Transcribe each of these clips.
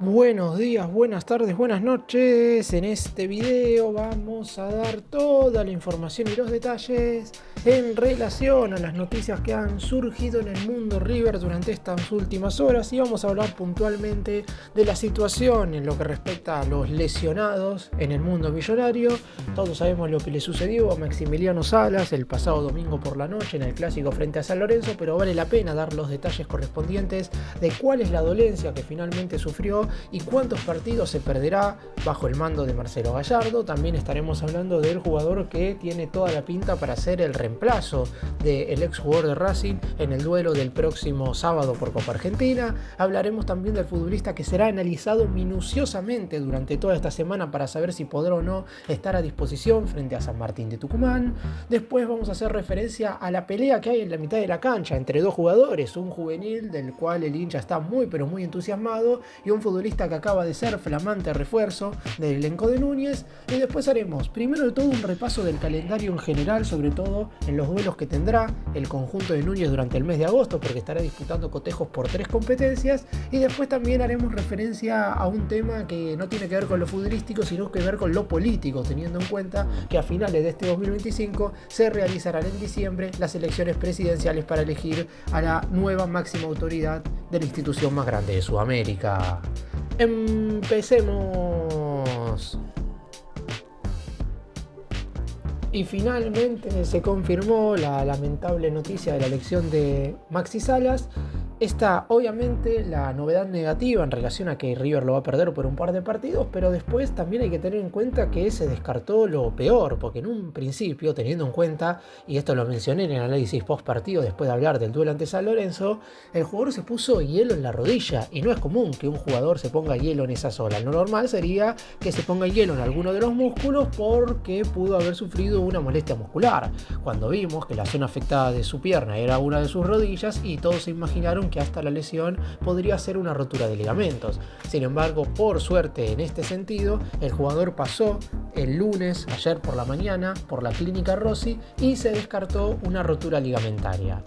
Buenos días, buenas tardes, buenas noches. En este video vamos a dar toda la información y los detalles en relación a las noticias que han surgido en el mundo River durante estas últimas horas y vamos a hablar puntualmente de la situación en lo que respecta a los lesionados en el mundo millonario. Todos sabemos lo que le sucedió a Maximiliano Salas el pasado domingo por la noche en el clásico frente a San Lorenzo, pero vale la pena dar los detalles correspondientes de cuál es la dolencia que finalmente sufrió y cuántos partidos se perderá bajo el mando de Marcelo Gallardo. También estaremos hablando del jugador que tiene toda la pinta para ser el reemplazo del exjugador de Racing en el duelo del próximo sábado por Copa Argentina. Hablaremos también del futbolista que será analizado minuciosamente durante toda esta semana para saber si podrá o no estar a disposición frente a San Martín de Tucumán. Después vamos a hacer referencia a la pelea que hay en la mitad de la cancha entre dos jugadores, un juvenil del cual el hincha está muy pero muy entusiasmado y un futbolista que acaba de ser flamante refuerzo del elenco de Núñez. Y después haremos primero de todo un repaso del calendario en general, sobre todo en los duelos que tendrá el conjunto de Núñez durante el mes de agosto, porque estará disputando cotejos por 3 competencias. Y después también haremos referencia a un tema que no tiene que ver con lo futbolístico, sino que ver con lo político, teniendo en cuenta que a finales de este 2025 se realizarán en diciembre las elecciones presidenciales para elegir a la nueva máxima autoridad de la institución más grande de Sudamérica. Empecemos. Y finalmente se confirmó la lamentable noticia de la elección de Maxi Salas. Esta, obviamente, la novedad negativa en relación a que River lo va a perder por un par de partidos, pero después también hay que tener en cuenta que se descartó lo peor, porque en un principio, teniendo en cuenta, y esto lo mencioné en el análisis post partido después de hablar del duelo ante San Lorenzo, el jugador se puso hielo en la rodilla, y no es común que un jugador se ponga hielo en esa zona. Lo normal sería que se ponga hielo en alguno de los músculos porque pudo haber sufrido una molestia muscular. Cuando vimos que la zona afectada de su pierna era una de sus rodillas y todos se imaginaron que hasta la lesión podría ser una rotura de ligamentos. Sin embargo, por suerte en este sentido, el jugador pasó el lunes, ayer por la mañana, por la clínica Rossi y se descartó una rotura ligamentaria.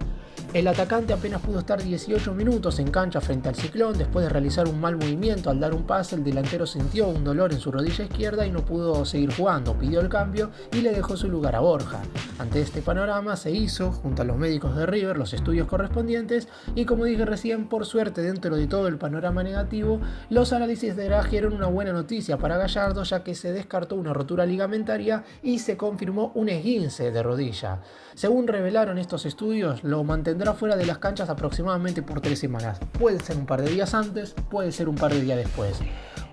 El atacante apenas pudo estar 18 minutos en cancha frente al Ciclón. Después de realizar un mal movimiento al dar un pase, el delantero sintió un dolor en su rodilla izquierda y no pudo seguir jugando. Pidió el cambio y le dejó su lugar a Borja. Ante este panorama se hizo, junto a los médicos de River, los estudios correspondientes y, como dije recién, por suerte dentro de todo el panorama negativo, los análisis trajeron una buena noticia para Gallardo, ya que se descartó una rotura ligamentaria y se confirmó un esguince de rodilla. Según revelaron estos estudios, lo mantendrá fuera de las canchas aproximadamente por 3 semanas. Puede ser un par de días antes, puede ser un par de días después.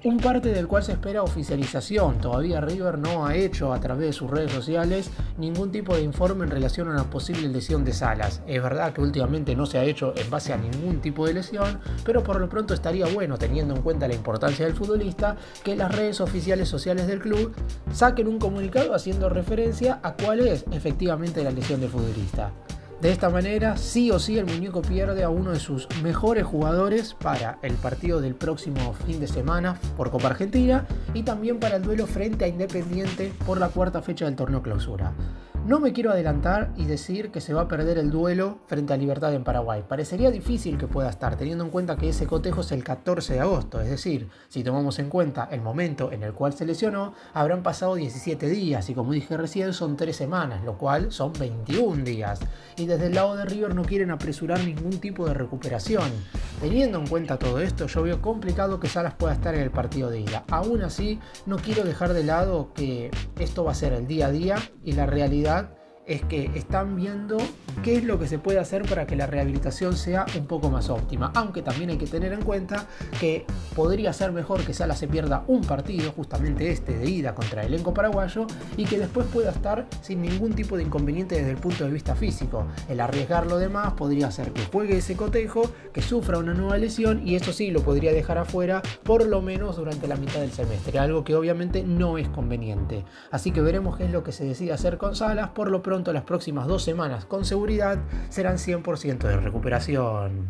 Un parte del cual se espera oficialización. Todavía River no ha hecho a través de sus redes sociales ningún tipo de informe en relación a una posible lesión de Salas. Es verdad que últimamente no se ha hecho en base a ningún tipo de lesión, pero por lo pronto estaría bueno, teniendo en cuenta la importancia del futbolista, que las redes oficiales sociales del club saquen un comunicado haciendo referencia a cuál es efectivamente la lesión del futbolista. De esta manera, sí o sí, el muñeco pierde a uno de sus mejores jugadores para el partido del próximo fin de semana por Copa Argentina y también para el duelo frente a Independiente por la cuarta fecha del torneo clausura. No me quiero adelantar y decir que se va a perder el duelo frente a Libertad en Paraguay. Parecería difícil que pueda estar, teniendo en cuenta que ese cotejo es el 14 de agosto. Es decir, si tomamos en cuenta el momento en el cual se lesionó, habrán pasado 17 días y, como dije recién, son 3 semanas, lo cual son 21 días. Y desde el lado de River no quieren apresurar ningún tipo de recuperación. Teniendo en cuenta todo esto, yo veo complicado que Salas pueda estar en el partido de ida. Aún así, no quiero dejar de lado que esto va a ser el día a día y la realidad es que están viendo qué es lo que se puede hacer para que la rehabilitación sea un poco más óptima, aunque también hay que tener en cuenta que podría ser mejor que Salas se pierda un partido, justamente este de ida contra el elenco paraguayo, y que después pueda estar sin ningún tipo de inconveniente desde el punto de vista físico. El arriesgar lo demás podría hacer que juegue ese cotejo, que sufra una nueva lesión, y eso sí lo podría dejar afuera por lo menos durante la mitad del semestre, algo que obviamente no es conveniente. Así que veremos qué es lo que se decide hacer con Salas. Por lo pronto, las próximas 2 semanas con seguridad serán 100% de recuperación.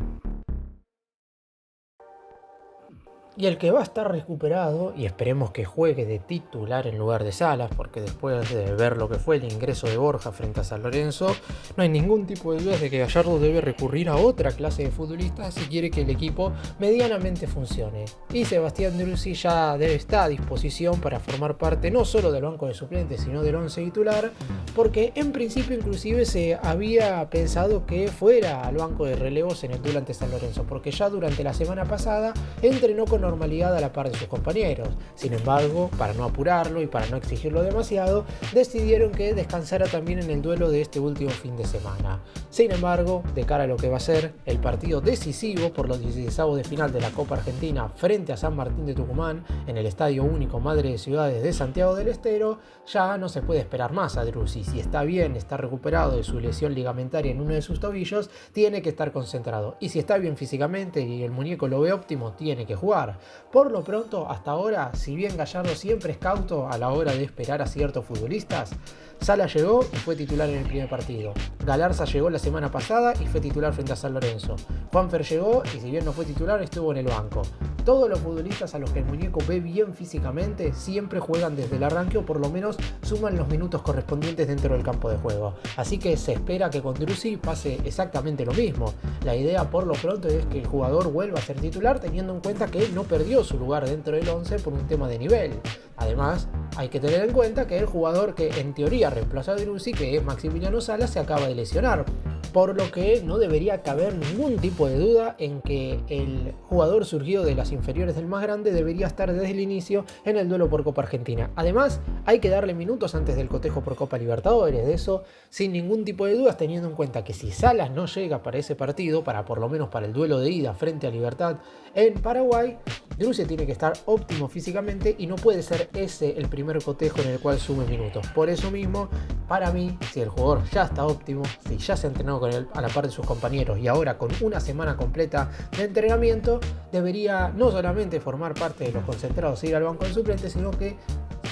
Y el que va a estar recuperado, y esperemos que juegue de titular en lugar de Salas, porque después de ver lo que fue el ingreso de Borja frente a San Lorenzo, no hay ningún tipo de dudas de que Gallardo debe recurrir a otra clase de futbolistas si quiere que el equipo medianamente funcione. Y Sebastián Driussi ya debe estar a disposición para formar parte no solo del banco de suplentes, sino del once titular, porque en principio inclusive se había pensado que fuera al banco de relevos en el duelo ante San Lorenzo, porque ya durante la semana pasada entrenó con normalidad a la par de sus compañeros. Sin embargo, para no apurarlo y para no exigirlo demasiado, decidieron que descansara también en el duelo de este último fin de semana. Sin embargo, de cara a lo que va a ser el partido decisivo por los 16avos de final de la Copa Argentina frente a San Martín de Tucumán en el Estadio Único Madre de Ciudades de Santiago del Estero, ya no se puede esperar más a Driussi. Si está bien, está recuperado de su lesión ligamentaria en uno de sus tobillos, tiene que estar concentrado. Y si está bien físicamente y el muñeco lo ve óptimo, tiene que jugar. Por lo pronto, hasta ahora, si bien Gallardo siempre es cauto a la hora de esperar a ciertos futbolistas, Sala llegó y fue titular en el primer partido. Galarza llegó la semana pasada y fue titular frente a San Lorenzo. Juanfer llegó y si bien no fue titular, estuvo en el banco. Todos los futbolistas a los que el muñeco ve bien físicamente siempre juegan desde el arranque o por lo menos suman los minutos correspondientes dentro del campo de juego. Así que se espera que con Driussi pase exactamente lo mismo. La idea por lo pronto es que el jugador vuelva a ser titular teniendo en cuenta que él no perdió su lugar dentro del 11 por un tema de nivel. Además, hay que tener en cuenta que el jugador que en teoría reemplaza a Driussi, que es Maximiliano Salas, se acaba de lesionar, por lo que no debería caber ningún tipo de duda en que el jugador surgido de las inferiores del más grande debería estar desde el inicio en el duelo por Copa Argentina. Además, hay que darle minutos antes del cotejo por Copa Libertadores, de eso sin ningún tipo de dudas, teniendo en cuenta que si Salas no llega para ese partido, para por lo menos para el duelo de ida frente a Libertad en Paraguay, Driussi tiene que estar óptimo físicamente y no puede ser ese el primer cotejo en el cual sume minutos. Por eso mismo, para mí, si el jugador ya está óptimo, si ya se ha entrenado con él a la par de sus compañeros y ahora con una semana completa de entrenamiento, debería no solamente formar parte de los concentrados e ir al banco de suplentes, sino que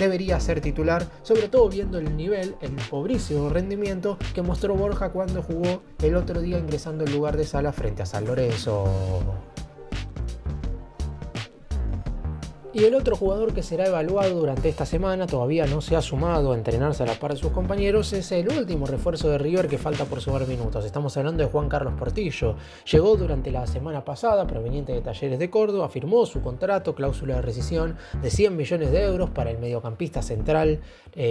debería ser titular, sobre todo viendo el nivel, el pobrísimo rendimiento que mostró Borja cuando jugó el otro día ingresando en lugar de Sala frente a San Lorenzo. Y el otro jugador que será evaluado durante esta semana, todavía no se ha sumado a entrenarse a la par de sus compañeros, es el último refuerzo de River que falta por sumar minutos. Estamos hablando de Juan Carlos Portillo. Llegó durante la semana pasada, proveniente de Talleres de Córdoba, firmó su contrato, cláusula de rescisión de 100 millones de euros para el mediocampista central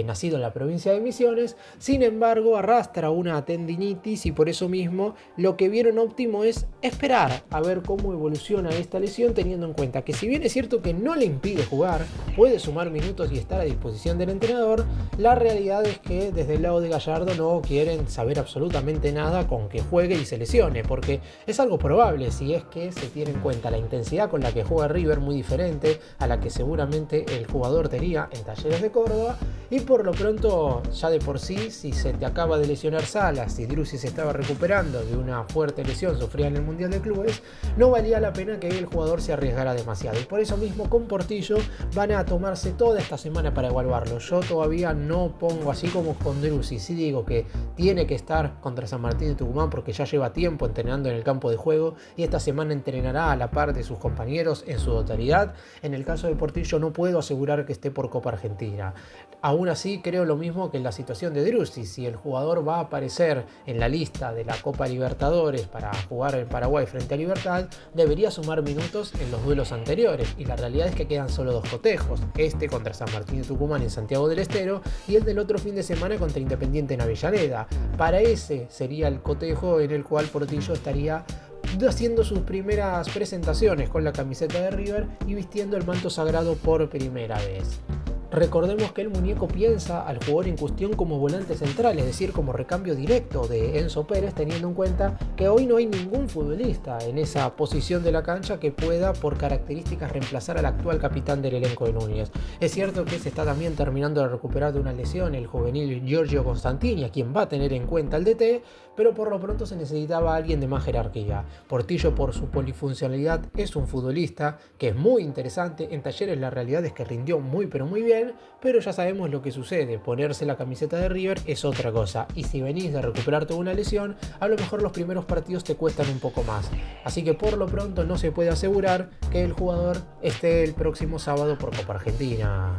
nacido en la provincia de Misiones. Sin embargo, arrastra una tendinitis y por eso mismo lo que vieron óptimo es esperar a ver cómo evoluciona esta lesión, teniendo en cuenta que si bien es cierto que no le impide jugar, puede sumar minutos y estar a disposición del entrenador, la realidad es que desde el lado de Gallardo no quieren saber absolutamente nada con que juegue y se lesione, porque es algo probable si es que se tiene en cuenta la intensidad con la que juega River, muy diferente a la que seguramente el jugador tenía en Talleres de Córdoba, y por lo pronto ya de por sí, si se te acaba de lesionar Salas, si Driussi se estaba recuperando de una fuerte lesión sufrida en el Mundial de Clubes, no valía la pena que el jugador se arriesgara demasiado, y por eso mismo con Portillo van a tomarse toda esta semana para evaluarlo. Yo todavía no pongo así como con Driussi, sí digo que tiene que estar contra San Martín de Tucumán porque ya lleva tiempo entrenando en el campo de juego y esta semana entrenará a la par de sus compañeros en su totalidad. En el caso de Portillo no puedo asegurar que esté por Copa Argentina. Aún así creo lo mismo que en la situación de Driussi. Si el jugador va a aparecer en la lista de la Copa Libertadores para jugar en Paraguay frente a Libertad, debería sumar minutos en los duelos anteriores, y la realidad es que quedan solo dos cotejos, este contra San Martín de Tucumán en Santiago del Estero y el del otro fin de semana contra Independiente en Avellaneda. Para ese sería el cotejo en el cual Portillo estaría haciendo sus primeras presentaciones con la camiseta de River y vistiendo el manto sagrado por primera vez. Recordemos que el muñeco piensa al jugador en cuestión como volante central, es decir, como recambio directo de Enzo Pérez, teniendo en cuenta que hoy no hay ningún futbolista en esa posición de la cancha que pueda por características reemplazar al actual capitán del elenco de Núñez. Es cierto que se está también terminando de recuperar de una lesión el juvenil Giorgio Constantini, a quien va a tener en cuenta el DT, pero por lo pronto se necesitaba alguien de más jerarquía. Portillo, por su polifuncionalidad, es un futbolista que es muy interesante. En Talleres la realidad es que rindió muy pero muy bien, bien, pero ya sabemos lo que sucede, ponerse la camiseta de River es otra cosa, y si venís de recuperarte una lesión, a lo mejor los primeros partidos te cuestan un poco más. Así que por lo pronto no se puede asegurar que el jugador esté el próximo sábado por Copa Argentina.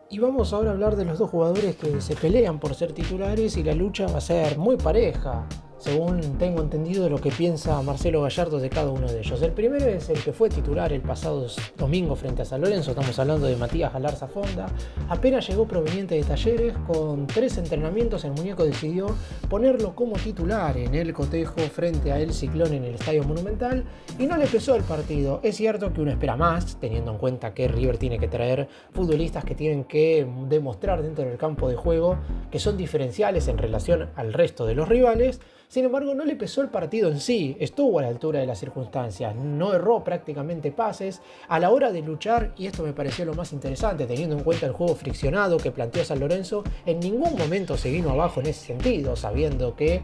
Y vamos ahora a hablar de los dos jugadores que se pelean por ser titulares y la lucha va a ser muy pareja, según tengo entendido lo que piensa Marcelo Gallardo de cada uno de ellos. El primero es el que fue titular el pasado domingo frente a San Lorenzo, estamos hablando de Matías Galarza Fonda. Apenas llegó proveniente de Talleres, con 3 entrenamientos el muñeco decidió ponerlo como titular en el cotejo frente a El Ciclón en el Estadio Monumental y no le pesó el partido. Es cierto que uno espera más, teniendo en cuenta que River tiene que traer futbolistas que tienen que demostrar dentro del campo de juego que son diferenciales en relación al resto de los rivales. Sin embargo, no le pesó el partido en sí, estuvo a la altura de las circunstancias, no erró prácticamente pases a la hora de luchar, y esto me pareció lo más interesante, teniendo en cuenta el juego friccionado que planteó San Lorenzo, en ningún momento se vino abajo en ese sentido, sabiendo que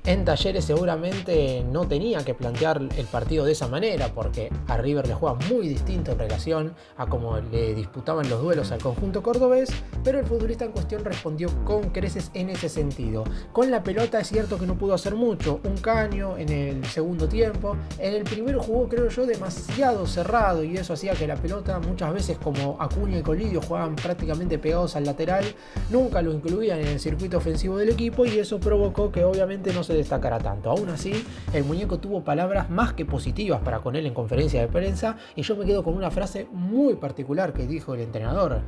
en Talleres seguramente no tenía que plantear el partido de esa manera, porque a River le juega muy distinto en relación a cómo le disputaban los duelos al conjunto cordobés, pero el futbolista en cuestión respondió con creces en ese sentido. Con la pelota es cierto que no pudo hacer mucho, un caño en el segundo tiempo, en el primero jugó creo yo demasiado cerrado y eso hacía que la pelota muchas veces, como Acuña y Colidio jugaban prácticamente pegados al lateral, nunca lo incluían en el circuito ofensivo del equipo y eso provocó que obviamente no se destacará tanto. Aún así, el muñeco tuvo palabras más que positivas para con él en conferencia de prensa y yo me quedo con una frase muy particular que dijo el entrenador: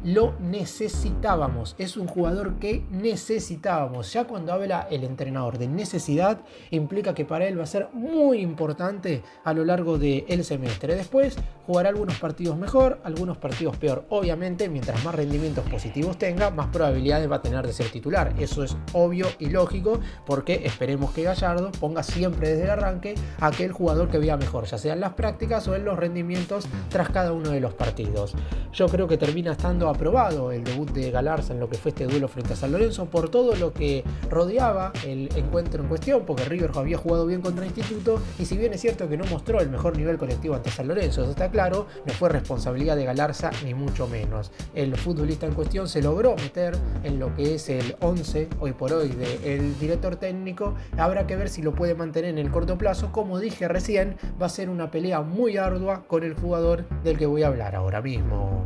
lo necesitábamos, es un jugador que necesitábamos. Ya cuando habla el entrenador de necesidad, implica que para él va a ser muy importante a lo largo del semestre. Después jugará algunos partidos mejor, algunos partidos peor. Obviamente, mientras más rendimientos positivos tenga, más probabilidades va a tener de ser titular. Eso es obvio y lógico, porque esperemos que Gallardo ponga siempre desde el arranque a aquel jugador que vea mejor, ya sea en las prácticas o en los rendimientos tras cada uno de los partidos. Yo creo que termina estando aprobado el debut de Galarza en lo que fue este duelo frente a San Lorenzo por todo lo que rodeaba el encuentro en cuestión, porque River había jugado bien contra Instituto y si bien es cierto que no mostró el mejor nivel colectivo ante San Lorenzo, eso está claro, no fue responsabilidad de Galarza ni mucho menos. El futbolista en cuestión se logró meter en lo que es el 11 hoy por hoy del director técnico. Habrá que ver si lo puede mantener en el corto plazo. Como dije recién, va a ser una pelea muy ardua con el jugador del que voy a hablar ahora mismo.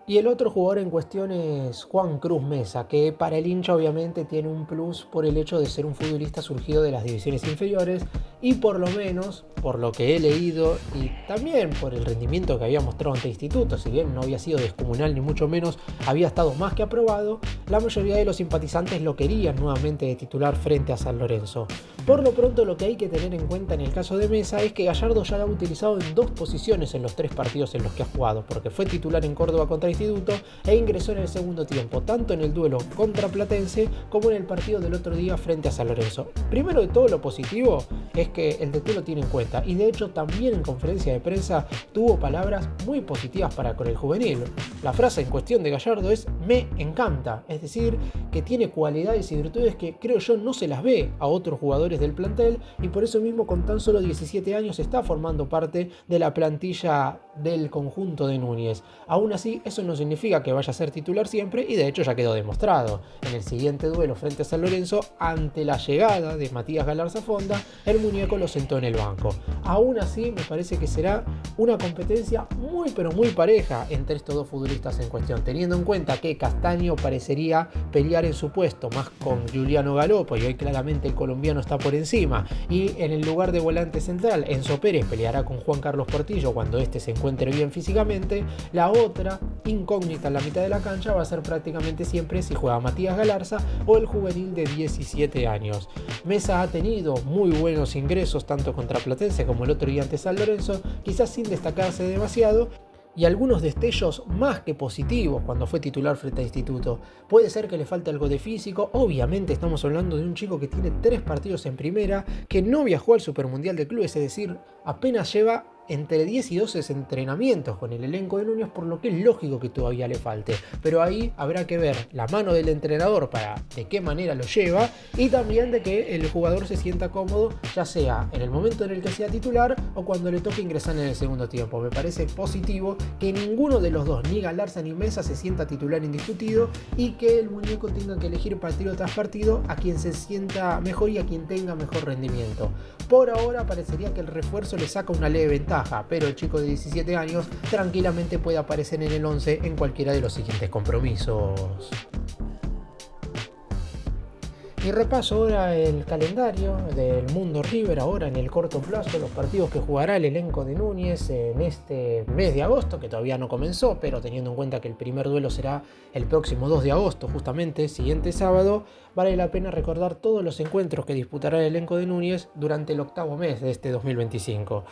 Y el otro jugador en cuestión es Juan Cruz Mesa, que para el hincha obviamente tiene un plus por el hecho de ser un futbolista surgido de las divisiones inferiores y por lo menos, por lo que he leído y también por el rendimiento que había mostrado ante Instituto, si bien no había sido descomunal ni mucho menos, había estado más que aprobado, la mayoría de los simpatizantes lo querían nuevamente de titular frente a San Lorenzo. Por lo pronto, lo que hay que tener en cuenta en el caso de Mesa es que Gallardo ya lo ha utilizado en 2 posiciones en los 3 partidos en los que ha jugado, porque fue titular en Córdoba contra Instituto e ingresó en el segundo tiempo, tanto en el duelo contra Platense como en el partido del otro día frente a San Lorenzo. Primero de todo, lo positivo es que el DT lo tiene en cuenta y de hecho también en conferencia de prensa tuvo palabras muy positivas para con el juvenil. La frase en cuestión de Gallardo es "me encanta", es decir, que tiene cualidades y virtudes que creo yo no se las ve a otros jugadores del plantel y por eso mismo con tan solo 17 años está formando parte de la plantilla del conjunto de Núñez. Aún así, eso no significa que vaya a ser titular siempre y de hecho ya quedó demostrado. En el siguiente duelo frente a San Lorenzo, ante la llegada de Matías Galarza Fonda, el muñeco lo sentó en el banco. Aún así, me parece que será una competencia muy pero muy pareja entre estos dos futbolistas en cuestión, teniendo en cuenta que Castaño parecería pelear en su puesto más con Giuliano Galopo y hoy claramente el colombiano está por encima, y en el lugar de volante central Enzo Pérez peleará con Juan Carlos Portillo cuando este se encuentre bien físicamente. La otra incógnita en la mitad de la cancha va a ser prácticamente siempre si juega Matías Galarza o el juvenil de 17 años. Mesa ha tenido muy buenos ingresos tanto contra Platense como el otro día ante San Lorenzo, quizás sin destacarse demasiado, y algunos destellos más que positivos cuando fue titular frente a Instituto. Puede ser que le falte algo de físico, obviamente estamos hablando de un chico que tiene 3 partidos en primera, que no viajó al Supermundial de Clubes, es decir, apenas lleva entre 10 y 12 entrenamientos con el elenco de Núñez, por lo que es lógico que todavía le falte. Pero ahí habrá que ver la mano del entrenador para de qué manera lo lleva y también de que el jugador se sienta cómodo, ya sea en el momento en el que sea titular o cuando le toque ingresar en el segundo tiempo. Me parece positivo que ninguno de los dos, ni Galarza ni Mesa, se sienta titular indiscutido y que el muñeco tenga que elegir partido tras partido a quien se sienta mejor y a quien tenga mejor rendimiento. Por ahora parecería que el refuerzo le saca una leve ventaja, pero el chico de 17 años tranquilamente puede aparecer en el 11 en cualquiera de los siguientes compromisos. Y repaso ahora el calendario del mundo River ahora en el corto plazo, los partidos que jugará el elenco de Núñez en este mes de agosto, que todavía no comenzó, pero teniendo en cuenta que el primer duelo será el próximo 2 de agosto, justamente siguiente sábado, vale la pena recordar todos los encuentros que disputará el elenco de Núñez durante el octavo mes de este 2025.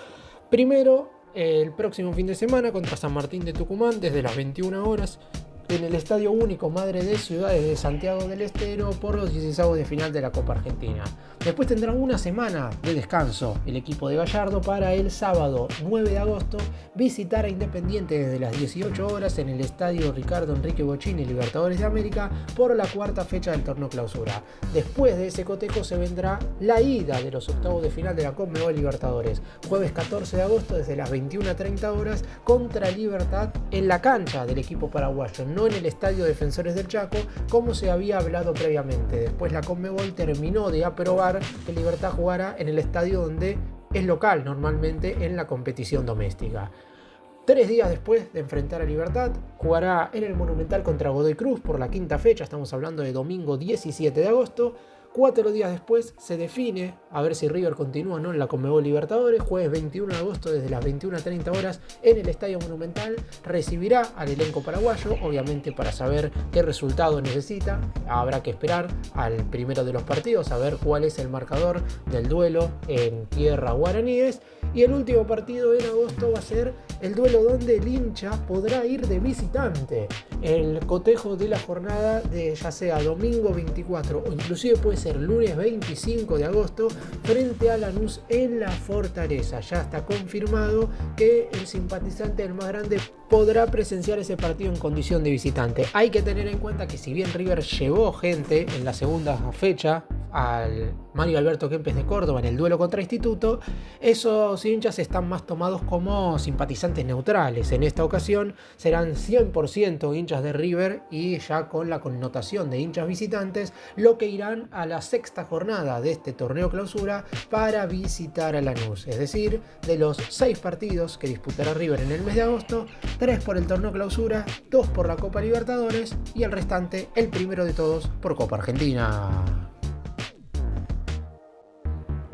Primero, el próximo fin de semana contra San Martín de Tucumán desde las 21 horas. En el Estadio Único Madre de Ciudades de Santiago del Estero por los 16avos de final de la Copa Argentina. Después tendrán una semana de descanso el equipo de Gallardo para el sábado 9 de agosto visitar a Independiente desde las 18 horas en el Estadio Ricardo Enrique Bocchini Libertadores de América por la cuarta fecha del torneo clausura. Después de ese cotejo se vendrá la ida de los octavos de final de la Conmebol Libertadores, jueves 14 de agosto desde las 21:30 horas contra Libertad en la cancha del equipo paraguayo, no en el Estadio Defensores del Chaco como se había hablado previamente. Después la Conmebol terminó de aprobar que Libertad jugara en el estadio donde es local normalmente en la competición doméstica. 3 días después de enfrentar a Libertad, jugará en el Monumental contra Godoy Cruz por la quinta fecha, estamos hablando de domingo 17 de agosto. 4 días después se define a ver si River continúa o no en la Conmebol Libertadores. Jueves 21 de agosto desde las 21:30 horas en el Estadio Monumental recibirá al elenco paraguayo, obviamente para saber qué resultado necesita. Habrá que esperar al primero de los partidos a ver cuál es el marcador del duelo en tierra guaraníes. Y el último partido en agosto va a ser el duelo donde el hincha podrá ir de visitante. El cotejo de la jornada de ya sea domingo 24 o inclusive puede ser lunes 25 de agosto frente a Lanús en la Fortaleza. Ya está confirmado que el simpatizante del más grande podrá presenciar ese partido en condición de visitante. Hay que tener en cuenta que si bien River llevó gente en la segunda fecha al Mario Alberto Kempes de Córdoba en el duelo contra Instituto, esos hinchas están más tomados como simpatizantes neutrales. En esta ocasión serán 100% hinchas de River y ya con la connotación de hinchas visitantes, lo que irán a la sexta jornada de este torneo clausura para visitar a Lanús. Es decir, de los 6 partidos que disputará River en el mes de agosto, 3 por el torneo clausura, 2 por la Copa Libertadores y el restante, el primero de todos, por Copa Argentina.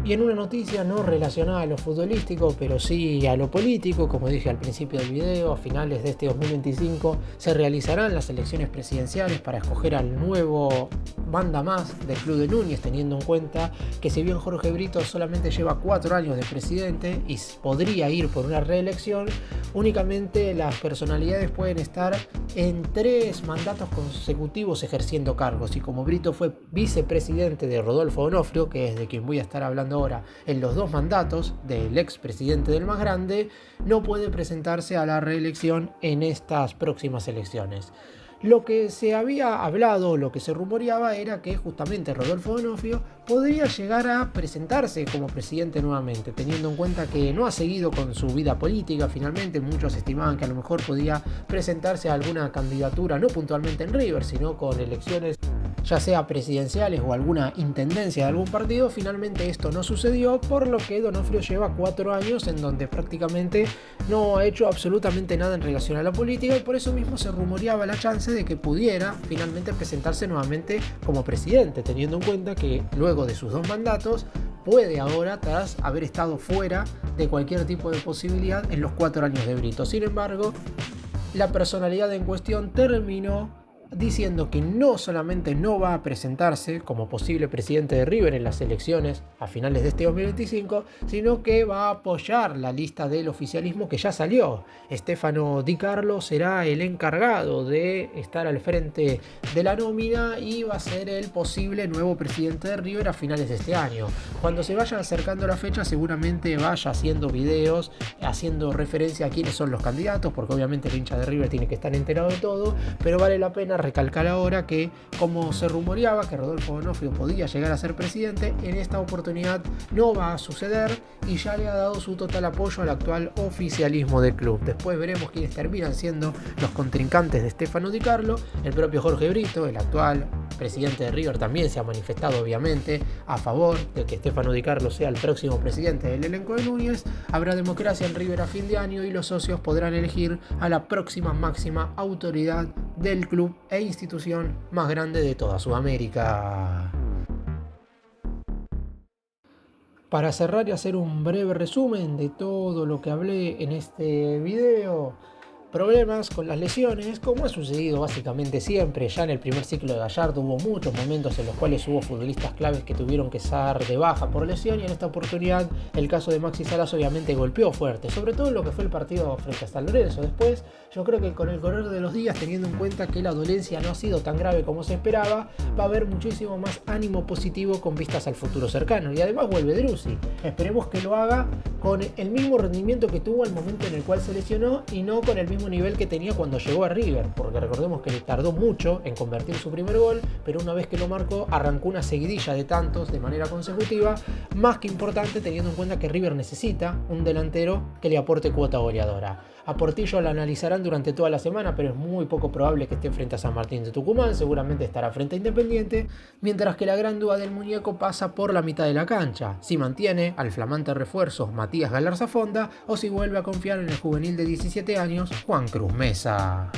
Y en una noticia no relacionada a lo futbolístico, pero sí a lo político, como dije al principio del video, a finales de este 2025 se realizarán las elecciones presidenciales para escoger al nuevo mandamás del Club de Núñez, teniendo en cuenta que si bien Jorge Brito solamente lleva 4 años de presidente y podría ir por una reelección, únicamente las personalidades pueden estar en 3 mandatos consecutivos ejerciendo cargos. Y como Brito fue vicepresidente de Rodolfo D'Onofrio, que es de quien voy a estar hablando ahora, en los 2 mandatos del expresidente del más grande, no puede presentarse a la reelección en estas próximas elecciones. Lo que se había hablado, lo que se rumoreaba era que justamente Rodolfo D'Onofrio podría llegar a presentarse como presidente nuevamente, teniendo en cuenta que no ha seguido con su vida política. Finalmente muchos estimaban que a lo mejor podía presentarse a alguna candidatura, no puntualmente en River, sino con elecciones ya sea presidenciales o alguna intendencia de algún partido. Finalmente esto no sucedió, por lo que D'Onofrio lleva 4 años en donde prácticamente no ha hecho absolutamente nada en relación a la política, y por eso mismo se rumoreaba la chance de que pudiera finalmente presentarse nuevamente como presidente, teniendo en cuenta que luego de sus 2 mandatos puede ahora, tras haber estado fuera de cualquier tipo de posibilidad en los 4 años de Brito. Sin embargo, la personalidad en cuestión terminó diciendo que no solamente no va a presentarse como posible presidente de River en las elecciones a finales de este 2025, sino que va a apoyar la lista del oficialismo que ya salió. Stefano Di Carlo será el encargado de estar al frente de la nómina y va a ser el posible nuevo presidente de River a finales de este año. Cuando se vaya acercando la fecha, seguramente vaya haciendo videos, haciendo referencia a quiénes son los candidatos, porque obviamente el hincha de River tiene que estar enterado de todo, pero vale la pena recalcar ahora que, como se rumoreaba que Rodolfo D'Onofrio podía llegar a ser presidente, en esta oportunidad no va a suceder y ya le ha dado su total apoyo al actual oficialismo del club. Después veremos quiénes terminan siendo los contrincantes de Stefano Di Carlo. El propio Jorge Brito, el actual presidente de River, también se ha manifestado obviamente a favor de que Stefano Di Carlo sea el próximo presidente del elenco de Núñez. Habrá democracia en River a fin de año y los socios podrán elegir a la próxima máxima autoridad del club e institución más grande de toda Sudamérica. Para cerrar y hacer un breve resumen de todo lo que hablé en este video: problemas con las lesiones, como ha sucedido básicamente siempre. Ya en el primer ciclo de Gallardo hubo muchos momentos en los cuales hubo futbolistas claves que tuvieron que estar de baja por lesión, y en esta oportunidad el caso de Maxi Salas obviamente golpeó fuerte, sobre todo en lo que fue el partido frente a San Lorenzo. Después yo creo que con el correr de los días, teniendo en cuenta que la dolencia no ha sido tan grave como se esperaba, va a haber muchísimo más ánimo positivo con vistas al futuro cercano. Y además vuelve Driussi, esperemos que lo haga con el mismo rendimiento que tuvo al momento en el cual se lesionó y no con el mismo nivel que tenía cuando llegó a River, porque recordemos que le tardó mucho en convertir su primer gol, pero una vez que lo marcó arrancó una seguidilla de tantos de manera consecutiva, más que importante teniendo en cuenta que River necesita un delantero que le aporte cuota goleadora. A Portillo lo analizarán durante toda la semana, pero es muy poco probable que esté frente a San Martín de Tucumán, seguramente estará frente a Independiente, mientras que la gran duda del muñeco pasa por la mitad de la cancha, si mantiene al flamante refuerzo Matías Galarza Fonda o si vuelve a confiar en el juvenil de 17 años Juan Cruz Mesa.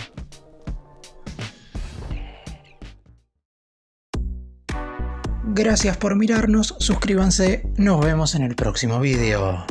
Gracias por mirarnos, suscríbanse, nos vemos en el próximo video.